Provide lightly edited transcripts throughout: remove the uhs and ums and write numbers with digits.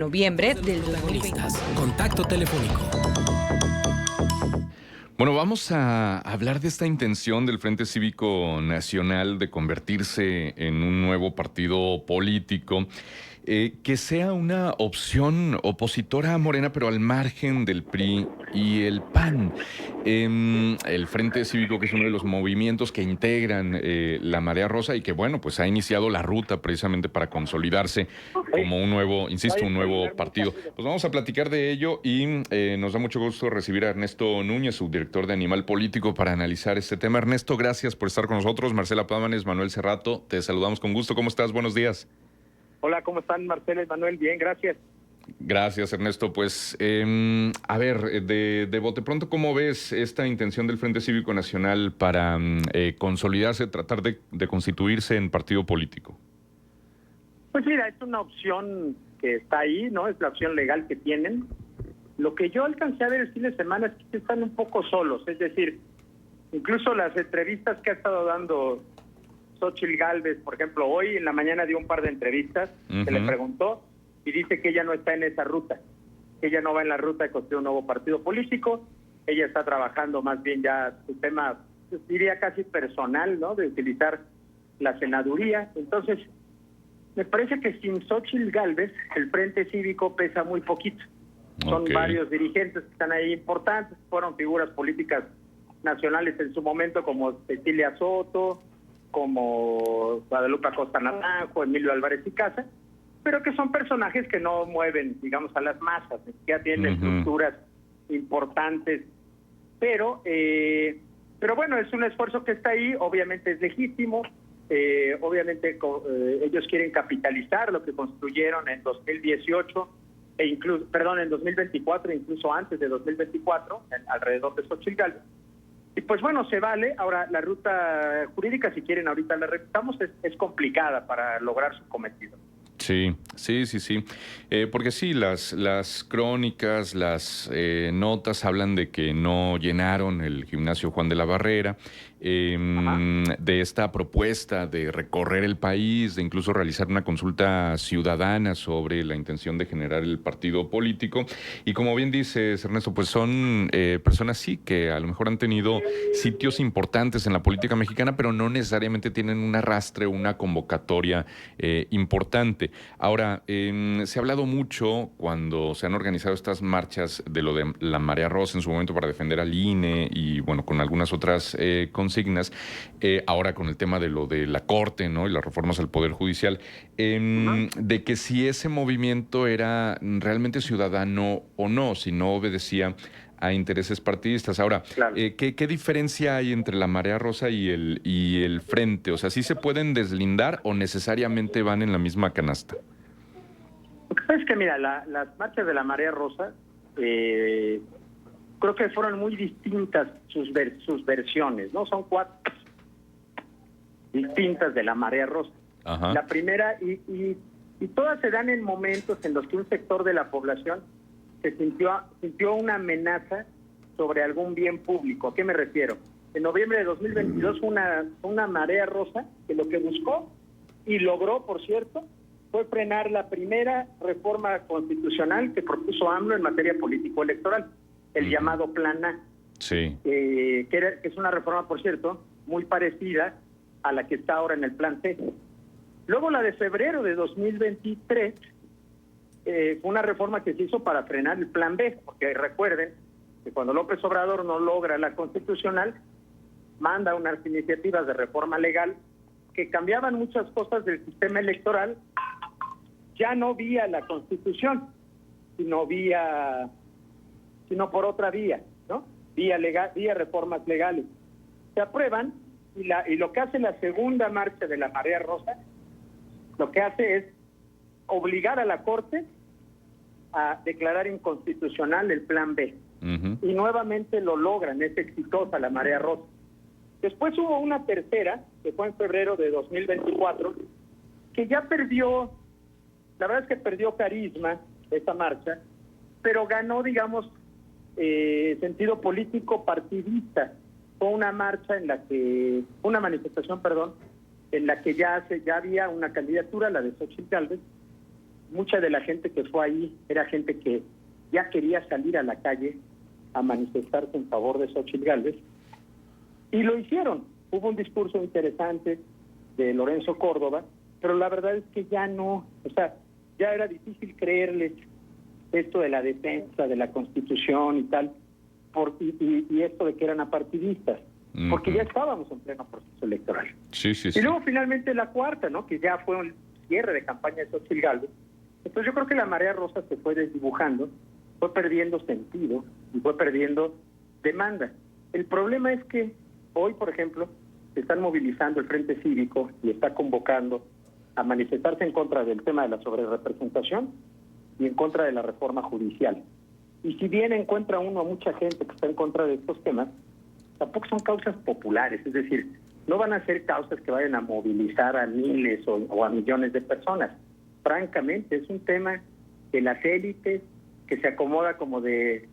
Noviembre del 2020. Contacto telefónico. Bueno, vamos a hablar de esta intención del Frente Cívico Nacional de convertirse en un nuevo partido político, que sea una opción opositora a Morena, pero al margen del PRI y el PAN. El Frente Cívico, que es uno de los movimientos que integran la Marea Rosa y que, bueno, pues ha iniciado la ruta precisamente para consolidarse como un nuevo, insisto, un nuevo partido. Pues vamos a platicar de ello y nos da mucho gusto recibir a Ernesto Núñez, subdirector de Animal Político, para analizar este tema. Ernesto, gracias por estar con nosotros. Marcela Pámanes, Manuel Cerrato, te saludamos con gusto. ¿Cómo estás? Buenos días. Hola, ¿cómo están, Marcela y Manuel? Bien, gracias. Gracias, Ernesto. Pues, a ver, de bote pronto, ¿cómo ves esta intención del Frente Cívico Nacional para consolidarse, tratar de constituirse en partido político? Pues mira, es una opción que está ahí, ¿no? Es la opción legal que tienen. Lo que yo alcancé a ver el fin de semana es que están un poco solos, es decir, incluso las entrevistas que ha estado dando Xóchitl Gálvez, por ejemplo, hoy en la mañana dio un par de entrevistas, se le preguntó y dice que ella no está en esa ruta, que ella no va en la ruta de construir un nuevo partido político, ella está trabajando más bien ya su tema, diría casi personal, ¿no? De utilizar la senaduría. Entonces, me parece que sin Xóchitl Gálvez el Frente Cívico pesa muy poquito. Son varios dirigentes que están ahí importantes, fueron figuras políticas nacionales en su momento, como Cecilia Soto, como Guadalupe Acosta Naranjo, Emilio Álvarez y Casa, pero que son personajes que no mueven, digamos, a las masas, que ya tienen estructuras importantes, pero bueno, es un esfuerzo que está ahí, obviamente es legítimo, obviamente ellos quieren capitalizar lo que construyeron en 2018, en 2024, incluso antes de 2024, alrededor de Xóchitl Gálvez. Y pues bueno, se vale. Ahora, la ruta jurídica, si quieren, ahorita la repitamos, es complicada para lograr su cometido. Sí. Porque sí, las crónicas, las notas hablan de que no llenaron el gimnasio Juan de la Barrera, de esta propuesta de recorrer el país, de incluso realizar una consulta ciudadana sobre la intención de generar el partido político. Y como bien dices, Ernesto, pues son personas sí que a lo mejor han tenido sitios importantes en la política mexicana, pero no necesariamente tienen un arrastre, una convocatoria importante. Ahora, se ha hablado mucho cuando se han organizado estas marchas de lo de la Marea Rosa en su momento para defender al INE y, bueno, con algunas otras consignas, ahora con el tema de lo de la Corte, ¿no? Y las reformas al Poder Judicial, de que si ese movimiento era realmente ciudadano o no, si no obedecía a intereses partidistas. Ahora, Claro. ¿qué diferencia hay entre la Marea Rosa y el Frente? O sea, ¿sí se pueden deslindar o necesariamente van en la misma canasta? Lo que pasa es que, mira, las marchas de la Marea Rosa, creo que fueron muy distintas sus versiones, ¿no? Son 4 distintas de la Marea Rosa. Ajá. La primera, y todas se dan en momentos en los que un sector de la población se sintió una amenaza sobre algún bien público. ¿A qué me refiero? En noviembre de 2022 una Marea Rosa que lo que buscó y logró, por cierto, fue frenar la primera reforma constitucional que propuso AMLO en materia político-electoral, el llamado Plan A. Sí. Que es una reforma, por cierto, muy parecida a la que está ahora en el Plan C. Luego la de febrero de 2023 fue una reforma que se hizo para frenar el Plan B, porque recuerden que cuando López Obrador no logra la constitucional, manda unas iniciativas de reforma legal que cambiaban muchas cosas del sistema electoral, ya no vía la Constitución, sino por otra vía, ¿no? Vía reformas legales. Se aprueban y lo que hace la segunda marcha de la Marea Rosa, lo que hace es obligar a la Corte a declarar inconstitucional el Plan B. Y nuevamente lo logran, es exitosa la Marea Rosa. Después hubo una tercera, que fue en febrero de 2024, que ya perdió, la verdad es que perdió carisma esta marcha, pero ganó, digamos, sentido político partidista. Fue una marcha una manifestación, en la que ya había una candidatura, la de Xóchitl Gálvez, mucha de la gente que fue ahí era gente que ya quería salir a la calle a manifestarse en favor de Xóchitl Gálvez, y lo hicieron. Hubo un discurso interesante de Lorenzo Córdoba, pero la verdad es que ya no, o sea, ya era difícil creerles esto de la defensa de la Constitución y tal, y esto de que eran apartidistas, porque ya estábamos en pleno proceso electoral. Sí, sí, Y sí. luego finalmente la cuarta, ¿no? Que ya fue un cierre de campaña de Xóchitl Gálvez. Entonces yo creo que la marea rosa se fue desdibujando, fue perdiendo sentido y fue perdiendo demanda. El problema es que hoy, por ejemplo, se están movilizando el Frente Cívico y está convocando a manifestarse en contra del tema de la sobrerepresentación y en contra de la reforma judicial. Y si bien encuentra uno a mucha gente que está en contra de estos temas, tampoco son causas populares, es decir, no van a ser causas que vayan a movilizar a miles o a millones de personas. Francamente, es un tema de las élites que se acomoda como se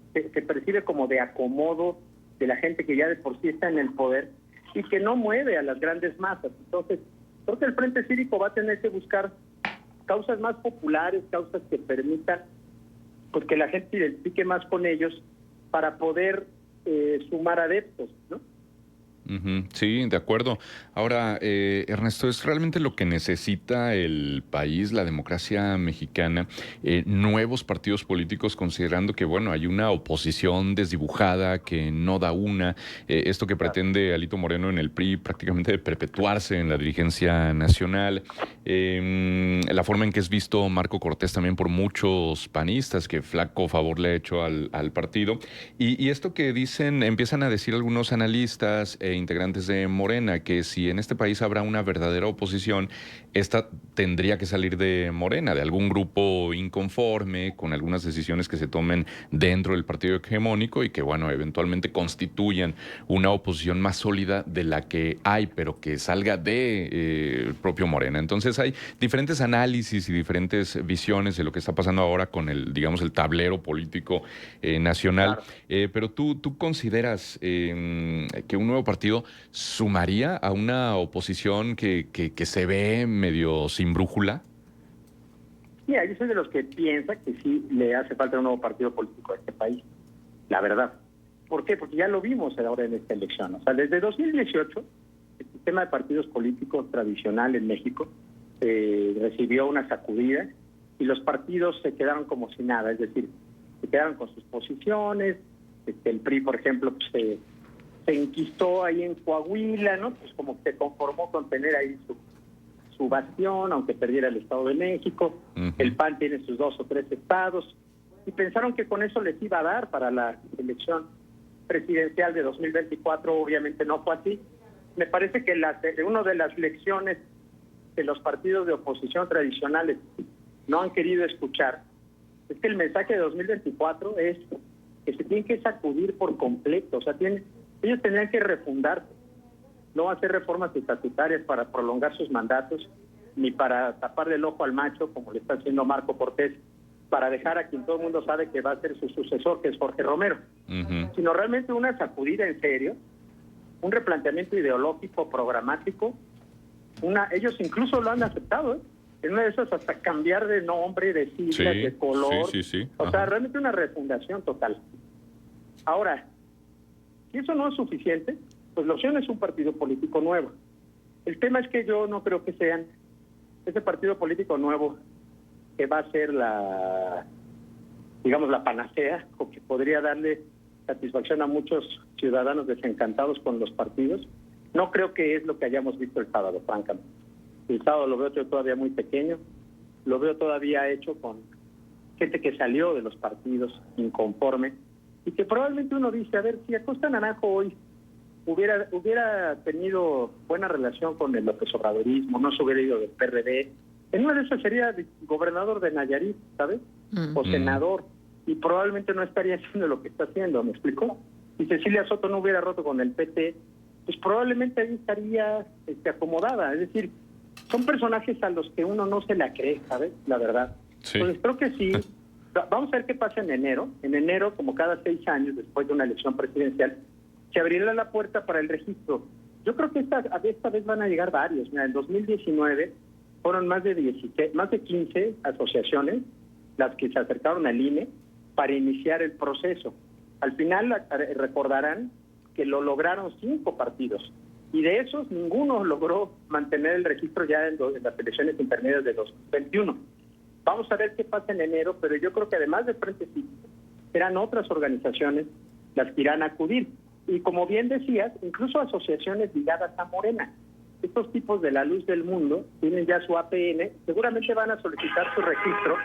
percibe como de acomodo de la gente que ya de por sí está en el poder y que no mueve a las grandes masas. Entonces, creo que el Frente Cívico va a tener que buscar causas más populares, causas que permitan pues que la gente se identifique más con ellos para poder sumar adeptos, ¿no? Sí, de acuerdo. Ahora, Ernesto, ¿es realmente lo que necesita el país, la democracia mexicana? Nuevos partidos políticos, considerando que, bueno, hay una oposición desdibujada que no da una. Esto que pretende Alito Moreno en el PRI, prácticamente de perpetuarse en la dirigencia nacional. La forma en que es visto Marco Cortés también por muchos panistas, que flaco favor le ha hecho al partido. Y esto que empiezan a decir algunos analistas integrantes de Morena, que si en este país habrá una verdadera oposición, esta tendría que salir de Morena, de algún grupo inconforme con algunas decisiones que se tomen dentro del partido hegemónico y que, bueno, eventualmente constituyan una oposición más sólida de la que hay, pero que salga de el propio Morena. Entonces hay diferentes análisis y diferentes visiones de lo que está pasando ahora con digamos, el tablero político nacional. Claro. Pero tú consideras que un nuevo partido sumaría a una oposición que se ve medio sin brújula. Mira, yo soy de los que piensa que sí le hace falta un nuevo partido político a este país, la verdad. ¿Por qué? Porque ya lo vimos ahora en esta elección. O sea, desde 2018, el sistema de partidos políticos tradicional en México recibió una sacudida y los partidos se quedaron como si nada, es decir, se quedaron con sus posiciones. El PRI, por ejemplo, pues, se enquistó ahí en Coahuila, ¿no? Pues como que se conformó con tener ahí su bastión, aunque perdiera el Estado de México. El PAN tiene sus 2 o 3 estados y pensaron que con eso les iba a dar para la elección presidencial de 2024. Obviamente no fue así. Me parece que una de las lecciones que los partidos de oposición tradicionales no han querido escuchar es que el mensaje de 2024 es que se tienen que sacudir por completo. O sea, ellos tendrían que refundarse, no hacer reformas estatutarias para prolongar sus mandatos, ni para taparle el ojo al macho, como le está haciendo Marco Cortés, para dejar a quien todo el mundo sabe que va a ser su sucesor, que es Jorge Romero, sino realmente una sacudida en serio, un replanteamiento ideológico, programático. Ellos incluso lo han aceptado, ¿eh? En una de esas hasta cambiar de nombre, de siglas, de color. Sí. O sea, realmente una refundación total. Ahora, si eso no es suficiente, pues la opción es un partido político nuevo. El tema es que yo no creo que sean ese partido político nuevo que va a ser la panacea, o que podría darle satisfacción a muchos ciudadanos desencantados con los partidos. No creo que es lo que hayamos visto el sábado, francamente. El sábado lo veo todavía muy pequeño, lo veo todavía hecho con gente que salió de los partidos inconforme y que probablemente uno dice, a ver, si Acosta Naranjo hoy hubiera tenido buena relación con el López Obradorismo, no se hubiera ido del PRD, en una de esas sería gobernador de Nayarit, ¿sabes? O senador, y probablemente no estaría haciendo lo que está haciendo, ¿me explicó? Si Cecilia Soto no hubiera roto con el PT, pues probablemente ahí estaría acomodada. Es decir, son personajes a los que uno no se la cree, ¿sabes? La verdad. Sí. Entonces creo que sí. Vamos a ver qué pasa en enero. En enero, como cada 6 años, después de una elección presidencial, se abrirá la puerta para el registro. Yo creo que esta vez van a llegar varios. Mira, en 2019 fueron más de 16, más de 15 asociaciones las que se acercaron al INE para iniciar el proceso. Al final recordarán que lo lograron 5 partidos y de esos ninguno logró mantener el registro ya en las elecciones intermedias de 2021. Vamos a ver qué pasa en enero, pero yo creo que además de Frente Cívico, serán otras organizaciones las que irán a acudir. Y como bien decías, incluso asociaciones ligadas a Morena. Estos tipos de la luz del mundo tienen ya su APN, seguramente van a solicitar su registro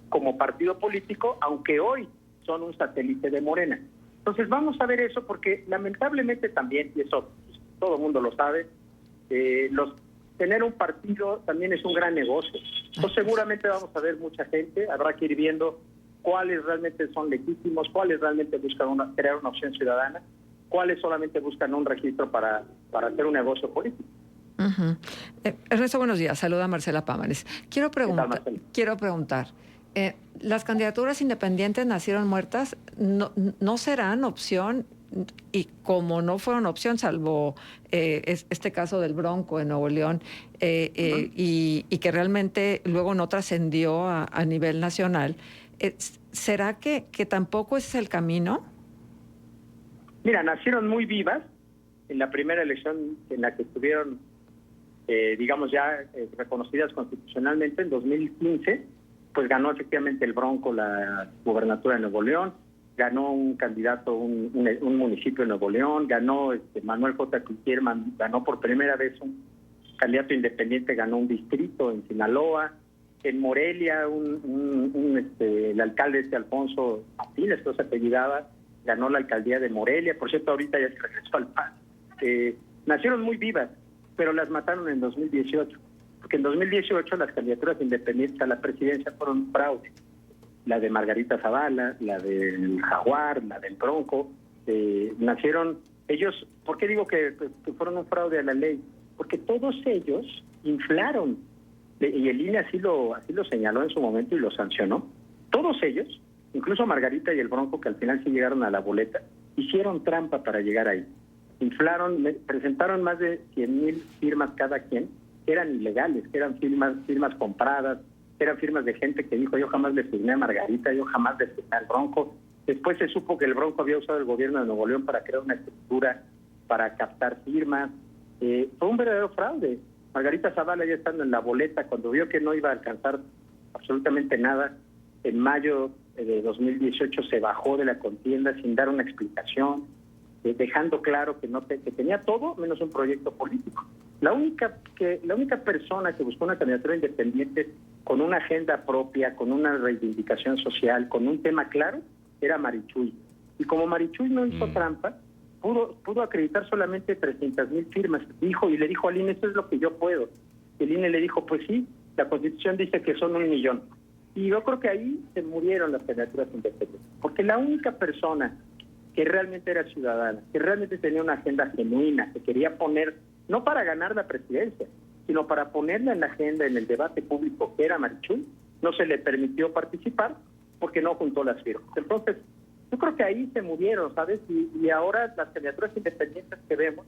como partido político, aunque hoy son un satélite de Morena. Entonces vamos a ver eso porque lamentablemente también, y eso todo el mundo lo sabe, tener un partido también es un gran negocio. Entonces seguramente vamos a ver mucha gente, habrá que ir viendo cuáles realmente son legítimos, cuáles realmente buscan crear una opción ciudadana, cuáles solamente buscan un registro para hacer un negocio político. Uh-huh. Ernesto, buenos días. Saluda a Marcela Pámanes. Quiero preguntar, ¿las candidaturas independientes nacieron muertas? ¿No serán opción? Y como no fueron opción, salvo este caso del Bronco en Nuevo León, y que realmente luego no trascendió a nivel nacional, ¿será que tampoco ese es el camino? Mira, nacieron muy vivas en la primera elección en la que estuvieron, digamos, ya reconocidas constitucionalmente en 2015, pues ganó efectivamente el Bronco la gubernatura de Nuevo León, ganó un candidato, un municipio de Nuevo León, ganó Manuel J. Cloutier, ganó por primera vez un candidato independiente, ganó un distrito en Sinaloa. En Morelia, el alcalde Alfonso Martínez, que se apellidaba, ganó la alcaldía de Morelia. Por cierto, ahorita ya se regresó al PAN. Nacieron muy vivas, pero las mataron en 2018. Porque en 2018 las candidaturas independientes a la presidencia fueron un fraude. La de Margarita Zavala, la del Jaguar, la del Bronco. Nacieron ellos. ¿Por qué digo que fueron un fraude a la ley? Porque todos ellos inflaron, y el INE así lo señaló en su momento y lo sancionó. Todos ellos, incluso Margarita y el Bronco, que al final sí llegaron a la boleta, hicieron trampa para llegar ahí. Inflaron, presentaron más de 100,000 firmas cada quien, que eran ilegales, que eran firmas compradas, que eran firmas de gente que dijo: yo jamás le firmé a Margarita, yo jamás le firmé al Bronco. Después se supo que el Bronco había usado el gobierno de Nuevo León para crear una estructura para captar firmas. Fue un verdadero fraude. Margarita Zavala, ya estando en la boleta, cuando vio que no iba a alcanzar absolutamente nada, en mayo de 2018 se bajó de la contienda sin dar una explicación, dejando claro que tenía todo menos un proyecto político. La única persona que buscó una candidatura independiente con una agenda propia, con una reivindicación social, con un tema claro, era Marichuy. Y como Marichuy no hizo trampa, pudo acreditar solamente 300,000 firmas. Le dijo al INE: esto es lo que yo puedo. Y el INE le dijo: pues sí, la Constitución dice que son 1,000,000. Y yo creo que ahí se murieron las candidaturas independientes. Porque la única persona que realmente era ciudadana, que realmente tenía una agenda genuina, que quería poner, no para ganar la presidencia, sino para ponerla en la agenda, en el debate público, que era Marichuy, no se le permitió participar porque no juntó las firmas. Entonces, yo creo que ahí se murieron, ¿sabes? Y ahora las candidaturas independientes que vemos,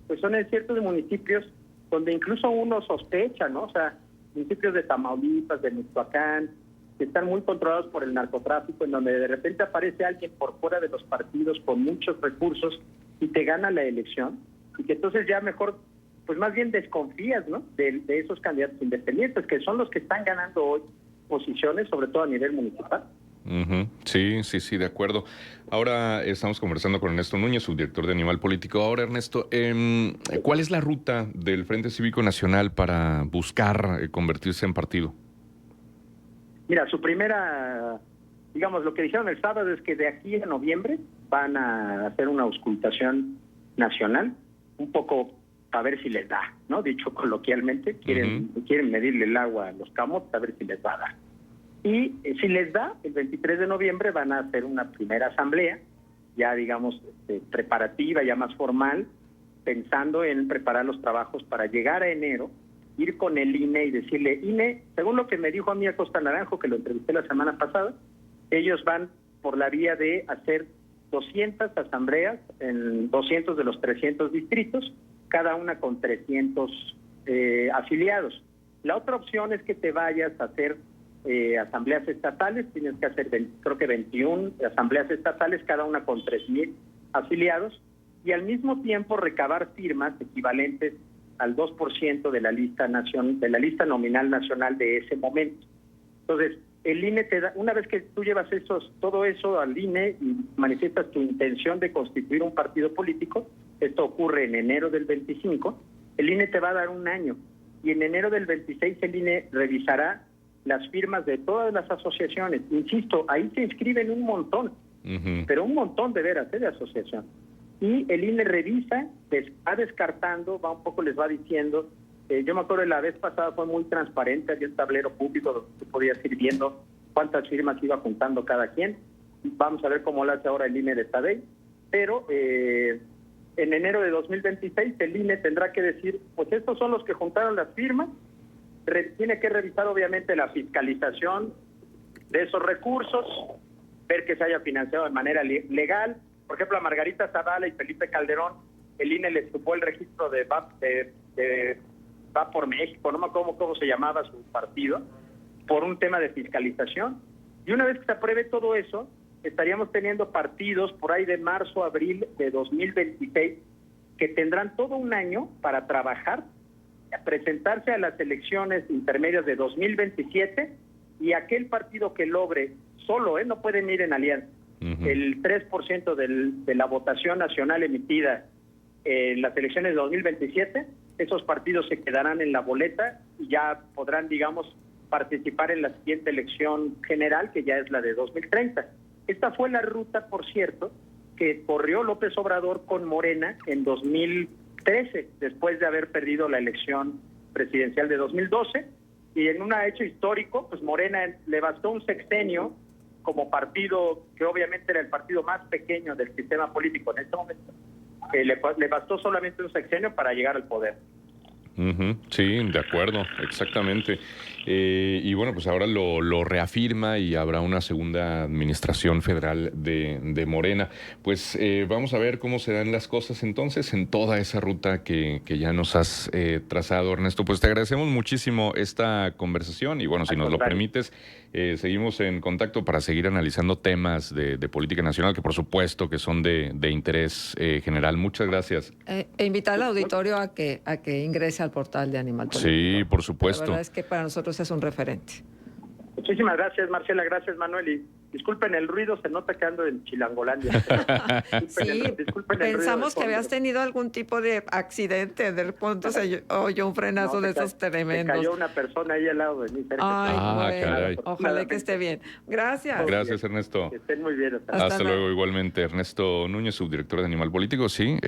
pues son en ciertos municipios donde incluso uno sospecha, ¿no? O sea, municipios de Tamaulipas, de Michoacán, que están muy controlados por el narcotráfico, en donde de repente aparece alguien por fuera de los partidos con muchos recursos y te gana la elección, y que entonces ya mejor, pues más bien desconfías, ¿no? De esos candidatos independientes, que son los que están ganando hoy posiciones, sobre todo a nivel municipal. Uh-huh. Sí, de acuerdo. Ahora estamos conversando con Ernesto Núñez, subdirector de Animal Político. Ahora, Ernesto, ¿cuál es la ruta del Frente Cívico Nacional para buscar convertirse en partido? Mira, su primera, digamos, lo que dijeron el sábado es que de aquí a noviembre van a hacer una auscultación nacional, un poco para ver si les da, ¿no? Dicho coloquialmente, quieren medirle el agua a los camotes, a ver si les va a dar. Y si les da, el 23 de noviembre van a hacer una primera asamblea, ya digamos preparativa, ya más formal, pensando en preparar los trabajos para llegar a enero, ir con el INE y decirle: INE, según lo que me dijo a mí Acosta Naranjo, que lo entrevisté la semana pasada, ellos van por la vía de hacer 200 asambleas en 200 de los 300 distritos, cada una con 300 afiliados. La otra opción es que te vayas a hacer asambleas estatales. Tienes que hacer, creo que 21 asambleas estatales, cada una con 3,000 afiliados, y al mismo tiempo recabar firmas equivalentes al 2% de la lista nominal nacional de ese momento. Entonces, el INE te da, una vez que tú llevas todo eso al INE y manifiestas tu intención de constituir un partido político, esto ocurre en enero del 25, el INE te va a dar un año, y en enero del 26 el INE revisará las firmas de todas las asociaciones. Insisto, ahí se inscriben un montón, pero un montón de veras de asociación. Y el INE revisa, va descartando, les va diciendo. Yo me acuerdo la vez pasada fue muy transparente, había un tablero público donde tú podías ir viendo cuántas firmas iba juntando cada quien. Vamos a ver cómo lo hace ahora el INE de esta vez. Pero en enero de 2026 el INE tendrá que decir, pues estos son los que juntaron las firmas. Tiene que revisar obviamente la fiscalización de esos recursos, ver que se haya financiado de manera legal. Por ejemplo, a Margarita Zavala y Felipe Calderón, el INE les supo el registro de Va por México, no me acuerdo cómo se llamaba su partido, por un tema de fiscalización. Y una vez que se apruebe todo eso, estaríamos teniendo partidos por ahí de marzo, abril de 2026, que tendrán todo un año para trabajar, presentarse a las elecciones intermedias de 2027, y aquel partido que logre solo, no pueden ir en alianza, el 3% de la votación nacional emitida en las elecciones de 2027, esos partidos se quedarán en la boleta y ya podrán, digamos, participar en la siguiente elección general, que ya es la de 2030. Esta fue la ruta, por cierto, que corrió López Obrador con Morena en 2013, después de haber perdido la elección presidencial de 2012, y en un hecho histórico, pues Morena le bastó un sexenio como partido, que obviamente era el partido más pequeño del sistema político en este momento, le bastó solamente un sexenio para llegar al poder. Sí, de acuerdo, exactamente. Y bueno, pues ahora lo reafirma y habrá una segunda administración federal de Morena. Pues vamos a ver cómo se dan las cosas entonces en toda esa ruta que ya nos has trazado, Ernesto. Pues te agradecemos muchísimo esta conversación y bueno, si nos lo permites, seguimos en contacto para seguir analizando temas de política nacional que por supuesto que son de interés general. Muchas gracias. Invitar al auditorio a que ingrese al portal de Animal Político. Sí, por supuesto. La verdad es que para nosotros es un referente. Muchísimas gracias, Marcela. Gracias, Manuel. Y disculpen el ruido, se nota que ando en Chilangolandia. Sí, pensamos que habías tenido algún tipo de accidente, del punto se oyó un frenazo de esos tremendos. Se cayó una persona ahí al lado de mí. Caray. Ojalá que esté bien. Gracias. Gracias, Ernesto. Que estén muy bien. Hasta luego, igualmente. Ernesto Núñez, subdirector de Animal Político, sí.